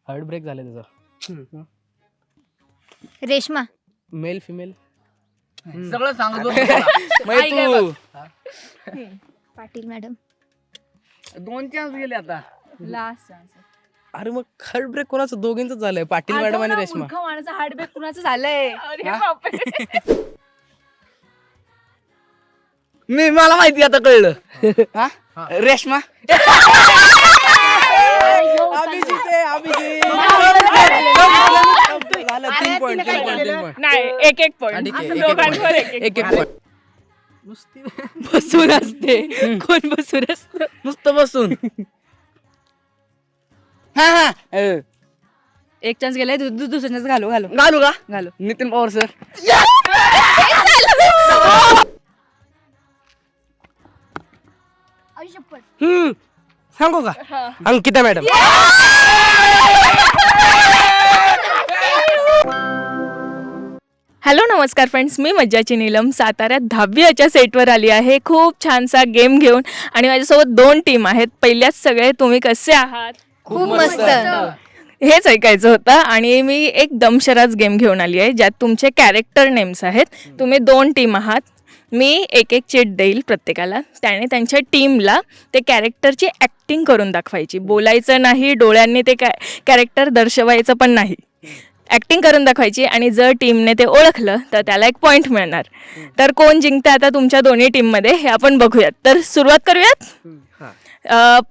Heart break झाले त्याचं. Reshma. Male female. सगळं सांगतो तू पाटील मॅडम. 2 चान्स गेले आता. Last chance. अरे मग हार्ट ब्रेक कोणाचं? दोघींच झालंय, पाटील मॅडम आणि रेश्मा. माणूचा हार्ट ब्रेक कुणाचं झालंय? मला माहिती आता कळलं. हा? रेश्मा. अभिजित आहे, अभिजित. झालं 3 पॉइंट. नाही, एक पॉइंट दोघांवर एक पॉइंट. बसून असते. कोण बसून असत? नुसतं बसून. हा. एक चान्स गेलाय, दुसरा चान्स घालू का नितीन पवार सर. सांगू का? अंकिता मॅडम. हॅलो नमस्कार फ्रेंड्स, मी मज्जाची नीलम साताऱ्यात 10वीच्या सेटवर आली आहे खूप छानसा गेम घेऊन. आणि माझ्यासोबत 2 टीम आहेत. पहिल्याच सगळे तुम्ही कसे आहात? खूप मस्त. हेच ऐकायचं होतं. आणि मी एक दमशराज गेम घेऊन आली आहे ज्यात तुमचे कॅरेक्टर नेम्स आहेत. तुम्ही 2 टीम आहात. मी एक चिट देईल प्रत्येकाला. त्याने त्यांच्या टीमला ते कॅरेक्टरची ॲक्टिंग करून दाखवायची. बोलायचं नाही, डोळ्यांनी ते कॅरेक्टर दर्शवायचं पण नाही, ॲक्टिंग करून दाखवायची. आणि जर टीमने ते ओळखलं तर त्याला 1 पॉईंट मिळणार. तर कोण जिंकतं आता तुमच्या दोन्ही टीममध्ये हे आपण बघूयात. तर सुरुवात करूयात.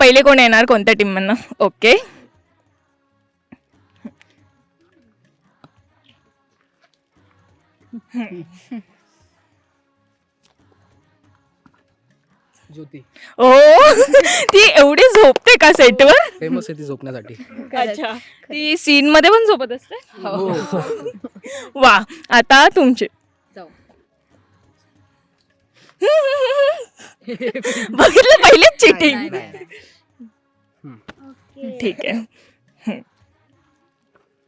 पहिले कोण येणार कोणत्या टीममधनं? ओके, ज्योती ओ ती एवढी झोपते का सेटवर? फेमस आहे ती झोपण्यासाठी. अच्छा, ती सीन मध्ये पण झोपत असते. वा, आता तुमचे. बघितलं पहिलेच चिटिंग. ठीक आहे.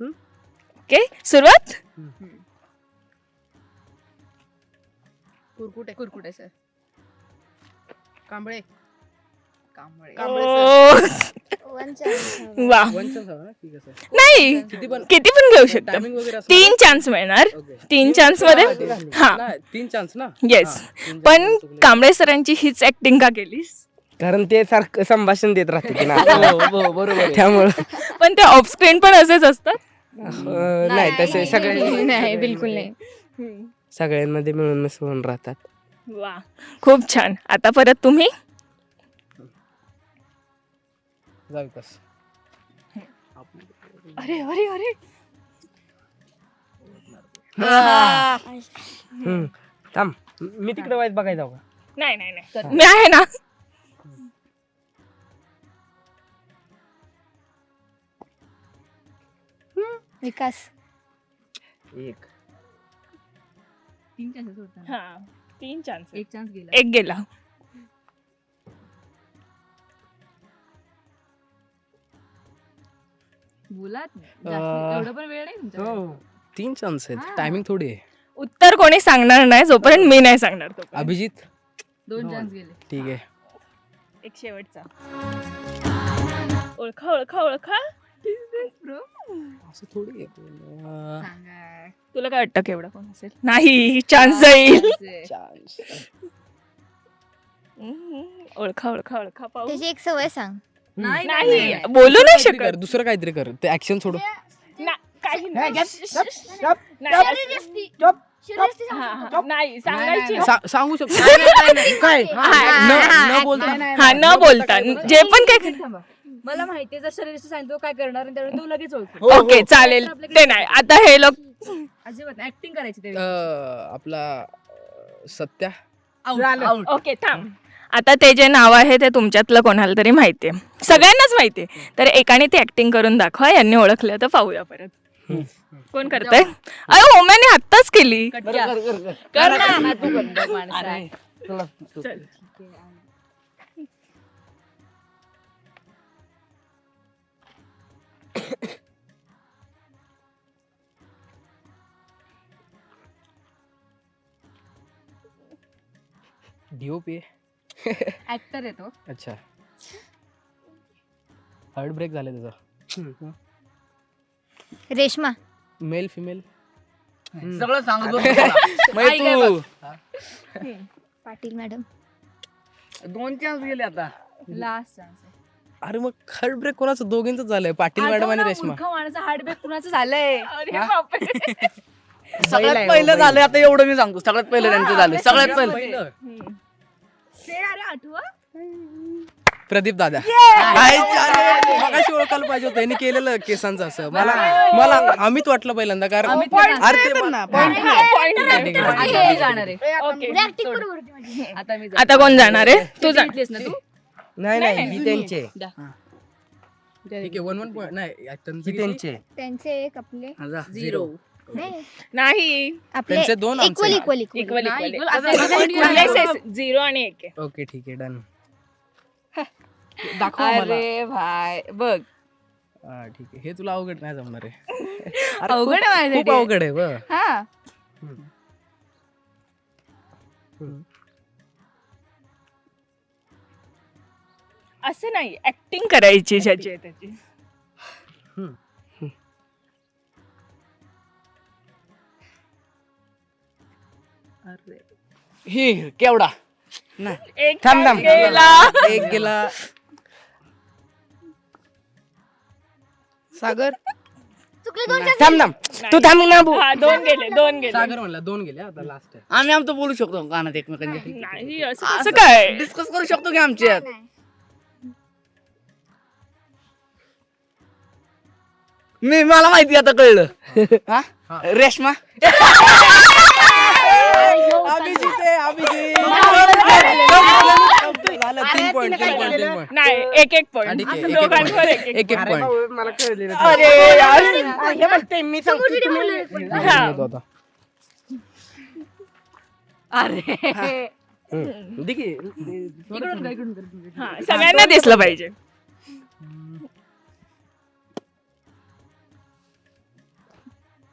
ओके, सुरुवात. कुरकुटे सर. कांबळे. वा, नाही किती पण घेऊ शकता. 3 चान्स मिळणार. 3 चान्स मध्ये. हा, 3 चान्स ना. येस. पण कांबळे सरांची हीच ऍक्टिंग का केलीस? कारण ते सारखं संभाषण देत राहते ना. बरोबर. त्यामुळं पण ते ऑफ स्क्रीन पण असेच असतात. नाही तसे सगळे नाही, बिलकुल नाही. सगळ्यांमध्ये मिळून मिसळून राहतात. वा, खूप छान. आता परत तुम्ही. जाविकास. अरे अरे अरे, थांब, मी तिकडे वाईट बघायला जाऊ का? नाही नाही नाही, मी आहे ना. विकास. 1 3 चान्सेस होता. हा, 3 चान्स. एक चान्स गेला. एक गेला. बोलात एवढं पण वेळ नाही तुमच्याकडे. 3 चान्स आहेत, टायमिंग थोडी आहे. उत्तर कोणी सांगणार नाही जोपर्यंत मी नाही सांगणार तोपर्यंत. अभिजित. 2 चान्स गेले. ठीक आहे. एक शेवटचा. ओळखा. असं थोडी आहे. सांगा. तुला काय वाटतं केवढा कोण असेल? नाही, चान्स जाईल. चान्स. ओळखा पाहू. त्याची एक सवय सांग. नाही, बोलू नाही शकत. दुसरं काहीतरी कर. ते ऍक्शन सोडू. काही नाही. नाही, सांगायची. सांगू शकतो काय? न बोलता. हा, न बोलता जे पण काय. थांबा. मला माहितीये जर शरीराशी सांगतो काय करणार आणि त्यावेळी तू लगेच ओळखतो. ओके, चालेल. ते नाही, आता हे लोक अजिबात ऍक्टिंग करायची ते. आपला सत्या. ओके, थांब. आता ते जे नाव आहे ते तुमच्यातलं कोणाला तरी माहितीये, सगळ्यांनाच माहितीये. तर एकाने ती ऍक्टिंग करून दाखवा. यांनी ओळखलं तर पाहूया परत. कोण करतंय? अरे ओम्याने आत्ताच केली. कर ना तू गंड माणूस आहे. चल. डीओपी. ऍक्टर येतो. अच्छा, हार्ट ब्रेक झाले त्याचा. रेश्मा. मेल फिमेल सगळं सांगतो तू पाटील मॅडम. 2 चान्स गेले आता. लास्ट अरे मग हार्ट ब्रेक कोणाचं दोघींच झालंय पाटील मॅडम आणि रेश्मा. माणसं हार्टब्रेक कुणाचं झालंय सगळ्यात पहिलं झालं आता एवढं मी सांगतो. सगळ्यात पहिलं त्यांचं झालं. सगळ्यात पहिलं अरे आठवा प्रदीप दादा मगाशी ओळखायला पाहिजे होतं यांनी केलेलं केसांचं असं. मला अमित वाटलं पहिल्यांदा कारण अरे ते आता कोण जाणार आहे? तू जा. नाही ही त्यांचे ठीक आहे 1-1 पॉईंट नाही ही त्यांचे त्यांचे एक आपले 0. नाही आपले त्यांचे दोन, आमचे इक्वल नाही. इक्वल इक्वल 0 आणि 1 आहे. ओके ठीक आहे डन. अरे भाई बघ ठीक आहे हे तुला अवघड नाही जमणार आहे. अवघड आहे माझ्यासाठी. खूप अवघड आहे बघ. हा असं नाही ऍक्टिंग करायची ज्याची आहे त्याची. ही केवढा एक थांब, तास थांब. गेला. एक गेला सागर. चुकले 2 थांब थांब तू थांब ना बो. हा 2 गेले. सागर म्हणला 2 गेले आता लास्ट आहे. आम्ही आमचं बोलू शकतो कानात एकमेकांच्या. नाही असं कसं काय? डिस्कस करू शकतो की आमच्यात. मला माहिती आता कळलं. हा? रेश्मा अभिजित आहे अभिजित. झालं 3 पॉईंट. नाही 1-1 पॉईंट दोघांवर 1-1 पॉईंट. मला कळले अरे यार. हे म्हणते मी सांगतो तुम्ही हा. हा, सगळ्यांना दिसलं पाहिजे.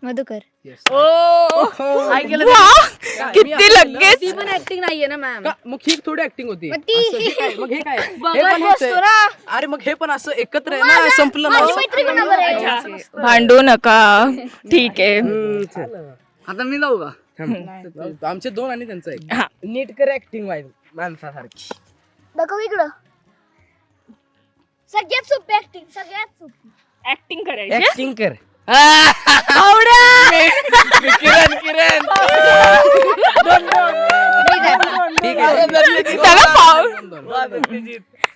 मधुकर. किती लगेच. ती पण ऍक्टिंग नाहीये ना मॅम. मग ही थोडी ऍक्टिंग होती. मग ती- असं हे काय? मग हे काय हे बघत पण हेच बसतो आहे. ना. अरे मग हे पण असं एकत्र आहे ना संपलं माझी ना. मैत्री कोणावर आहे? भांडू नका. ठीक आहे. आता मी जाऊ का? आमचे 2 आणि त्यांचं 1. हा नीट कर ऍक्टिंग माणसासारखी. दाखव इकडं. सगळ्यात सोपी ऍक्टिंग सगळ्यात सोपी. ऍक्टिंग करायची. ऍक्टिंग कर. किरण किरण ठीक आहे.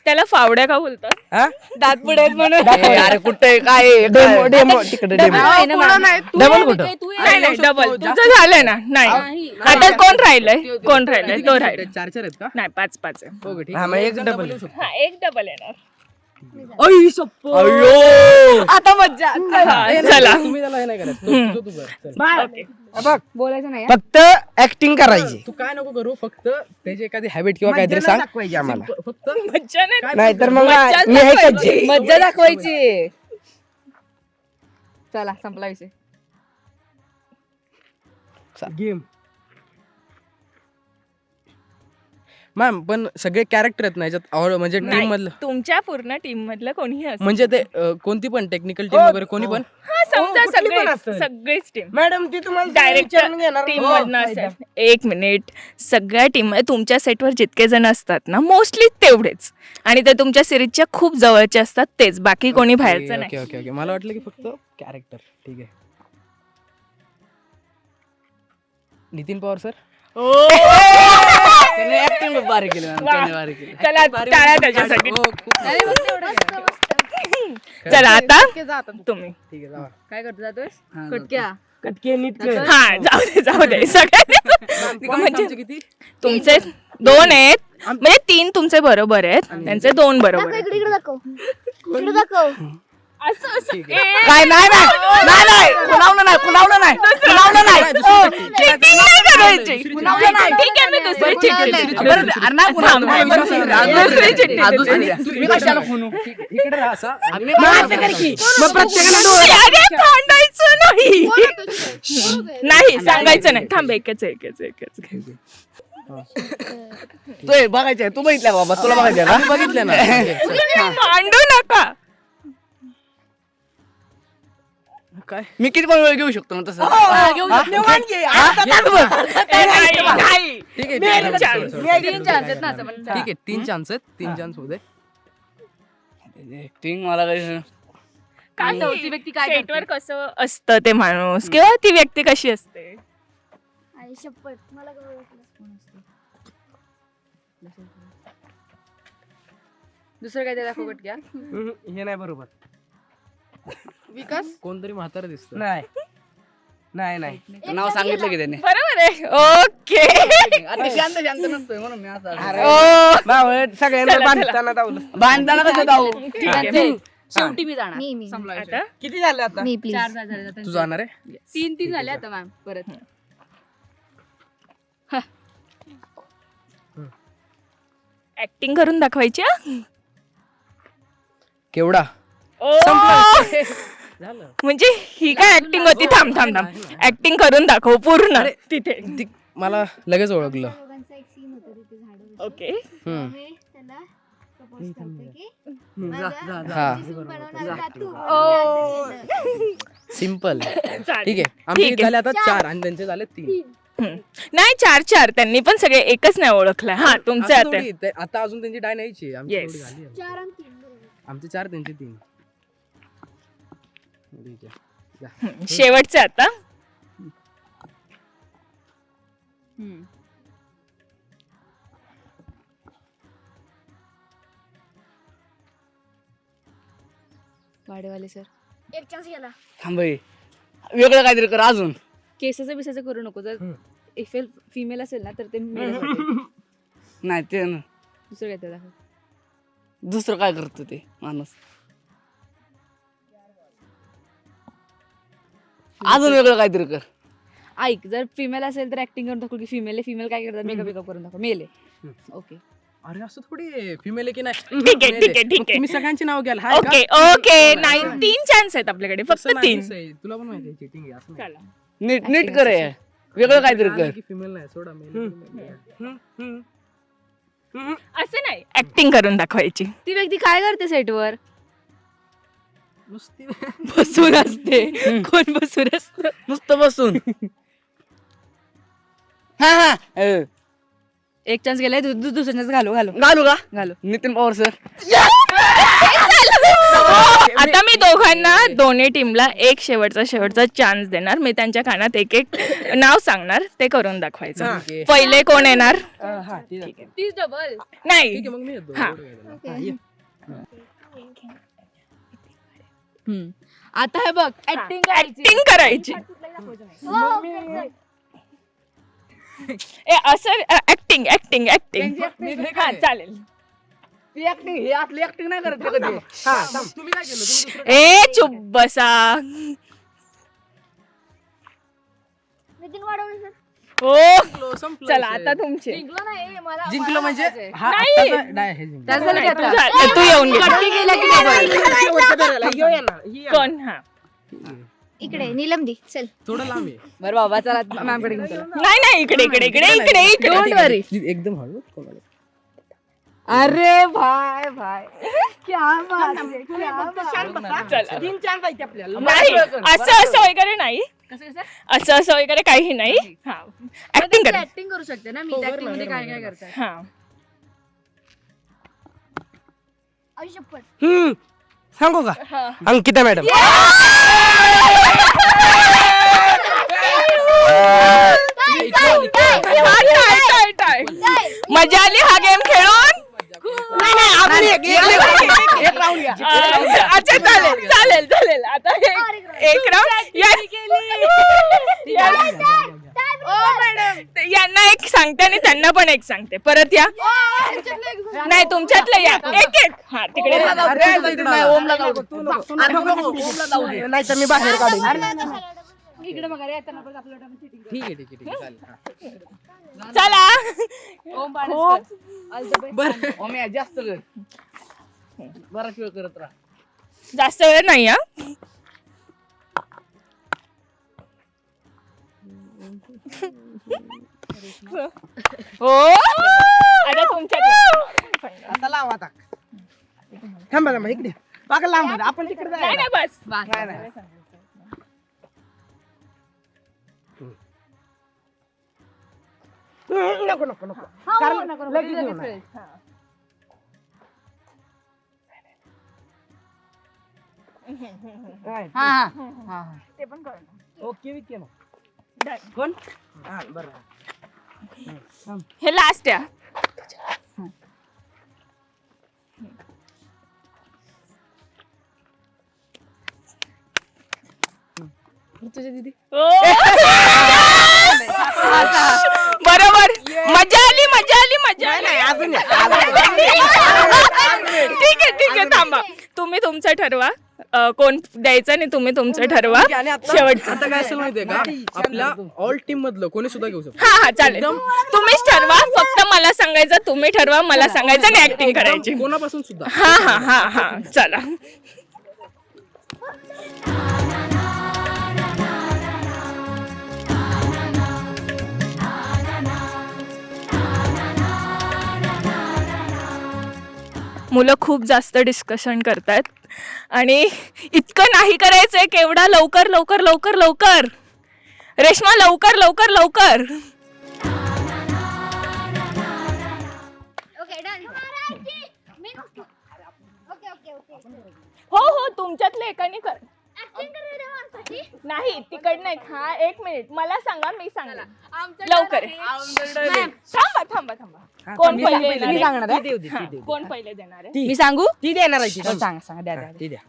त्याला फावड्या का बोलतात? हा? दात पुढे आहेत म्हणून. अरे कुठे काय डेमो डेमो तिकडे डेमो डबल कुठं नाही डबल तुझं झालं ना. नाही आता कोण राहिलंय? तो राहिलाय. 4 आहेत का? नाही 5 आहे. ओके ठीक हा, मग आहे. एक डबल. हा 1 डबल येणार. अयो आता मज्जा हा, चला तुम्ही त्याला हे नाही करायचं. तू कर. चल. ओके. बघ बोलायचं नाही फक्त ऍक्टिंग करायची. तू काय नको करू फक्त त्याची एखादी हॅबिट किंवा काहीतरी सांग. दाखवायची आम्हाला. फक्त मज्जा नाही. नाही तर मग मज्जाच मी आहे दाखवायची. कच्ची. मज्जा दाखवायची. चला संपला विषय. गेम मॅम पण सगळे कॅरेक्टर आहेत ना याच्यात म्हणजे टीम नाही, मधलं तुमच्या पूर्ण टीम मधलं कोणीही असं. म्हणजे ते कोणती पण टेक्निकल टीम वगैरे कोणी पण. हा समजा कुठली पण सगळेच असेल. सगळेच टीम मॅडम ती तुम्हाला डायरेक्ट विचारून घेणार. टीम हो. मधनं असेल. 1 मिनिट. सगळ्या टीम तुमच्या सेटवर जितके जण असतात ना मोस्टली तेवढेच आणि ते तुमच्या सिरीजच्या खूप जवळचे असतात तेच. बाकी कोणी बाहेरचं नाही. ओके ओके ओके मला वाटलं की फक्त कॅरेक्टर. ठीक आहे. नितीन पवार सर. त्याने ऍक्टिंग भारी केली मॅम. त्याने भारी केली. चला टाळ्या त्याच्यासाठी. हो, खूप चला आता तुम्ही. ठीक आहे जावा. काय करतो जातोय हा, कटक्या कटके नीट कर. हा जाऊ दे सगळ्यांनी. Point म्हणजे आमचे किती? तुमचे 2 आहेत म्हणजे 3 तुमचे बरोबर आहेत त्यांचे 2 बरोबर आहेत. इकडे दाखव. इकडे दाखव. असं असं काय नाही नाही कुणावलं नाही cheating नाही करायची. ठीक आहे मी दुसरी चिठ्ठी मी कशाला खुनू? इकडे राहा असा. मग प्रत्येकाला अरे भांडायचं नाही. नाही सांगायचं नाही. थांब एकच. तू बघायचंय. तू बघितलं बाबा. तुला बघायचंय ना? बघितलं ना. भांडू नका. काय मी किती पण वेळ घेऊ शकतो ना तसं निवांत घे. आता ताट बघ. नाही. ठीक आहे Main ठीक आहे, chance. सोड, सोड, सोड. तीन चान्स आहेत ना असं पण ठीक आहे 3 चान्स आहेत 3 चान्स होऊ दे. ऍक्टिंग मला काही काय ती व्यक्ती काय सेटवर कसं असतं ते माणूस किंवा ती व्यक्ती कशी असते. आई शपथ मला काय ओळखलं. दुसरं काय ते दाखव घ्या हे नाही बरोबर. विकास कोणतरी म्हातारा दिसतं. नाही नाही नाही. नाव सांगितलं की त्याने बरोबर आहे. ओके. आता शांत शांत नसतोय म्हणून मी असं ओ, बावळ सगळ्यांना चला, बांधताना दावलं. बांधताना कसं जाऊ ठीक आहे. शेवटी मी जाणार मी संपला विषय. आता किती झाले आता? Me please. 4 झाले आता तू त्यांचे. जाणार आहे 3 झाले आता मॅम परत ऍक्टिंग करून दाखवायची हा? केवढा ओ, झालं म्हणजे ही काय ऍक्टिंग होती. थांब थांब थांब ऍक्टिंग करून दाखव पूर्ण तिथे. ती मला लगेच ओळखलं. दोघांचा एक सीन होता तिथे झाडावर. ओके. हम्म. मी त्याला प्रपोज करते की जा. हा बनवणार का तू? मी असं केलं. सिम्पल चालेल. ठीक आहे आमचे ठीक आहे. झाले आता 4 आणि त्यांचे झाले 3. नाही 4 त्यांनी पण सगळे एकच नाही ओळखलं. हा तुमचे आता आता अजून त्यांची डाय नाहीची आमची Yes. थोडी झाली आहे. 4 आणि 3 बरोबर. आमचे 4 त्यांचे 3. ठीक आहे शेवटचे आता. वाडेवाले सर एक चान्स गेला. थांब हे. वेगळं काहीतरी कर अजून केसाचं बिसाचं करू नको जर इफेल फिमेल असेल ना तर ते male असेल. नाही ते ना. दुसरं काय ते दाखव दुसरं काय करतो ते माणूस अजून वेगळं काहीतरी कर ऐक जर फिमेल असेल तर ऍक्टिंग करून दाखव की फिमेल फिमेल काय करतात मेकअप मेकअप करून दाखव मेल आहे ओके अरे असं थोडी फिमेल आहे की नाही ठीक आहे, ठीक आहे, ठीक मग आहे. तुम्ही सगळ्यांची नाव घ्याल हाय का? Okay okay. नाही 3 चान्स आहेत आपल्याकडे फक्त तसं नाही, 3. तसं आहे. तुला पण माहिती आहे चिटिंग आहे असं नाही. चला. नीट नीट कर हे. वेगळं काहीतरी कर फिमेल नाही सोडा मेल असं नाही ऍक्टिंग करून दाखवायची. ती व्यक्ती काय करते सेटवर नुसती बसून असते कोण बसून असत नुसतं बसून हा हा एक चान्स गेलाय दुसरा चान्स घालू घालू का घालू नितीन पवार सर आता मी दोघांना दोन्ही टीमला एक शेवटचा चान्स देणार. मी त्यांच्या कानात एक एक नाव सांगणार ते करून दाखवायचं. ओके. पहिले कोण येणार. हा ठीक आहे. तीच डबल नाही ठीक आहे मग मी येतो हा. एवढं काय झालं. आता हे बघ ऍक्टिंग ऍक्टिंग करायची. ए असं ऍक्टिंग ऍक्टिंग ऍक्टिंग हा चालेल. ती ऍक्टिंग हे आपली ऍक्टिंग नाही करत ते कधी हा थांब. तुम्ही काय केलं तुम्ही दुसरं ए चुप बसा. नितीन वाढवणे सर. हो केलं? संपलं चला विषय. आता तुमचे. जिंकलो नाही मला जिंकलं म्हणजे हा नाही. आत्ताचा डाय हे जिंकलं. त्याच झालं की आता? तू येऊन घे. कट्टी केला की डबल शेवटच्या फेऱ्याला ह्यो येणार, ही येणार. कोण हा इकडे नीलमदी चल. थोडं लांब आहे बरं बाबा चला मॅम कडे घेऊन चला. नाही नाही इकडे इकडे इकडे इकडे इकडे. Don't worry. एकदम हळू कोणाला अरे भाई भाई क्या बात है, क्या बात है. चला. 3 चान्स आहेत आपल्याला. नाही असं वगैरे नाही. कसं कसं असं वगैरे काही नाही. हा ऍक्टिंग कर. ऍक्टिंग करू शकते ना मी ऍक्टिंग मध्ये काय काय करतात हा आई शपथ. सांगू का हा. अंकिता मॅडम. मजा आली हा गेम खेळून. अच्छा चालेल चालेल चालेल. आता एक राऊंड यांना एक सांगते आणि त्यांना पण एक सांगते. परत या. नाही तुमच्यातलं या एक एक. हा तिकडे ओमला नाही तर मी बाहेर काढेन. इकडे बघा रे येताना परत आपलं cheating ठीक आहे ठीक आहे ठीक आहे चालेल हा. चला. ओम पाडस ऑल द बेस्ट ओम्या जास्त कर बराच वेळ करत राहा जास्त वेळ नाही हा. हो आता तुमच्यात. आता लाव आता. थांबा थांबा इकडे. पाका लांब आहे. आपण तिकडे नाही जायला. नाही बस. नाही, नाही. नको नको नको कारण लगेच होणार. काय? हा हा हा ते पण कळलं. ओके विके मग कोण हा बरं हे लास्ट आहे. तुझ्या दीदी बरोबर. मजा आली मजा आली मजा आली. अजून ठीक आहे थांबा. तुम्ही तुमचं ठरवा कोण द्यायचं नाही. तुम्ही तुमचं ठरवा आणि आता शेवटचं. आता काय असेल माहितीये का आपल्या ऑल टीम मधलं कोणी सुद्धा घेऊ शकतो. हा चालेल. तुम्हीच ठरवा. फक्त मला सांगायचं तुम्ही ठरवा. मला सांगायचं आणि ऍक्टिंग करायची. कोणापासून सुद्धा. हा चला. मुलं खूप जास्त डिस्कशन करतात आणि इतकं नाही करायचंय. केवढा लवकर लवकर लवकर लवकर. रेश्मा लवकर लवकर लवकर. Okay done okay okay okay हो तुमच्यातले एकाने कर. ऍक्टिंग करायला माणसाची नाही तिकडनं एक. हा 1 मिनिट. मला सांगा मी सांगा लवकर. थांबा. कोण पहिले येणार मी आहे? सांगणार आहे. ती देऊ दे. कोण पहिले देणार आहे? मी सांगू ती देणार आहे ती. सांग सांग द्या द्या ती द्या.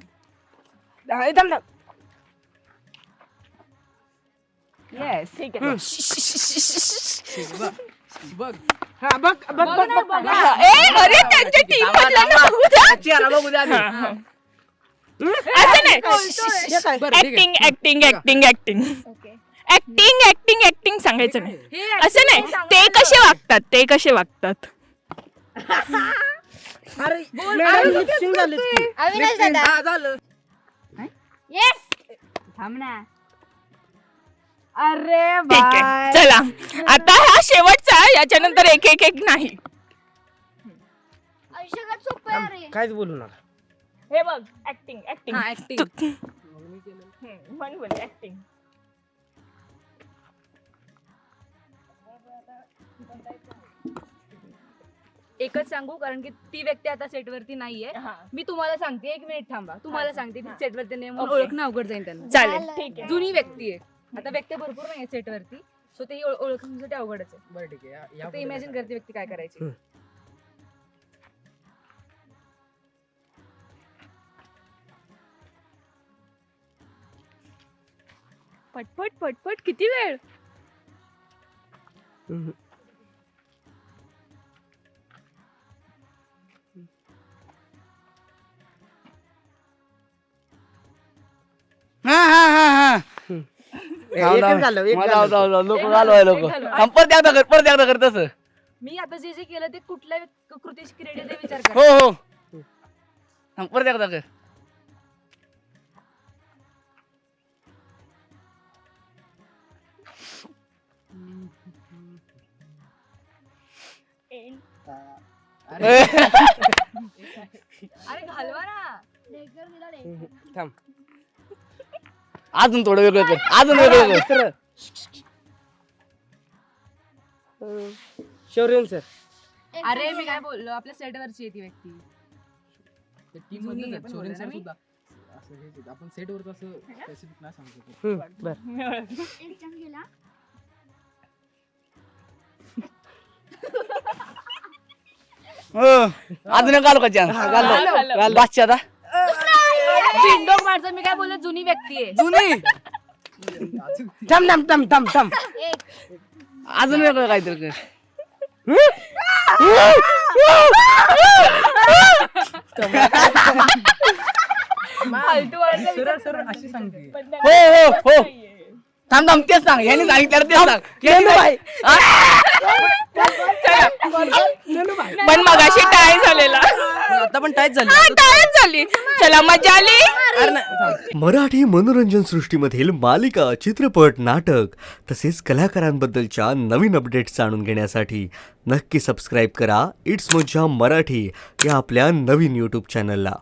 थांब थांब. येस ठीक आहे. बघ हा बघ बघ बघ बघ. अरे त्यांच्या टीम चेहरा बघू द्या आधी. असं नाही. हे काय? बरं, ठीक आहे. ऍक्टिंग सांगायचं नाही. असं नाही. ते कसे वागतात. अरे मॅडम लिपसिंग झालीच की. अविनाश दादा हा झालं. येस थांब ना. अरे ठीक आहे बाय. चला. आता हा शेवटचा. याच्यानंतर एक नाही. आयुष्यात सोपं आहे रे काहीच बोलू नका. हे बघ ऍक्टिंग हा ऍक्टिंग. म्हण ऍक्टिंग. एकच सांगू कारण की ती व्यक्ती आता सेटवरती नाहीये. मी तुम्हाला सांगते 1 मिनिट थांबा. तुम्हाला सांगते ती सेटवरती नाही म्हणून ओके. ओळखणं अवघड जाईल त्यांना. चालेल ठीक आहे. जुनी व्यक्ती आहे. आता व्यक्ती भरपूर नाही सेटवरती सो ते ओळखण्यासाठी अवघडच आहे. बरं ठीक आहे. ते इमॅजिन करते व्यक्ती काय करायची. पटपट किती वेळ. हा हा हा हा. एकच झालं एक झालं. जाऊ लोक घालवाय लोक. परत एकदा कर तसं. मी आता जे केलं ते कुठल्या कृतीची क्रेडिट आहे विचार हो करा. हो परत एकदा कर. अरे घालवा ना. थांब. अजून थोडं वेगळं कर. अजून वेगळं कर. दुसरं. शौर्यन सर. अरे मी काय बोललो आपल्या सेटवरची आहे ती व्यक्ती. टीम जुनी मधलं आहे पण चोरींचं बोलला ना मी. सुद्धा असं हे आपण सेटवर असं स्पेसिफिक नाही सांगू शकत. बर. एक जण गेला अजून एक घालू का चान्स. बादशाह आता. बिनडोक माणसं मी काय बोललो जुनी व्यक्ती आहे. जुनी. थांब थांब थांब थांब थांब. एक अजून वेगळं काहीतरी कर. फालतू वाटलं. सरळ सरळ अशी सांगते. हो थांब तेच सांग. यांनी सांगितलं तेच सांग. नेनूबाई. पण मगाशी टाय झालेला. आता पण टाईच झाली. टायच झाली. चला मजा आली. अरे नाही, थांब. मराठी मनोरंजन सृष्टीमधील मालिका, चित्रपट, नाटक तसेच कलाकारांबद्दलच्या नवीन अपडेट्स जाणून घेण्यासाठी नक्की सबस्क्राईब करा इट्स मज्जा मराठी या आपल्या नवीन यूट्यूब चॅनलला.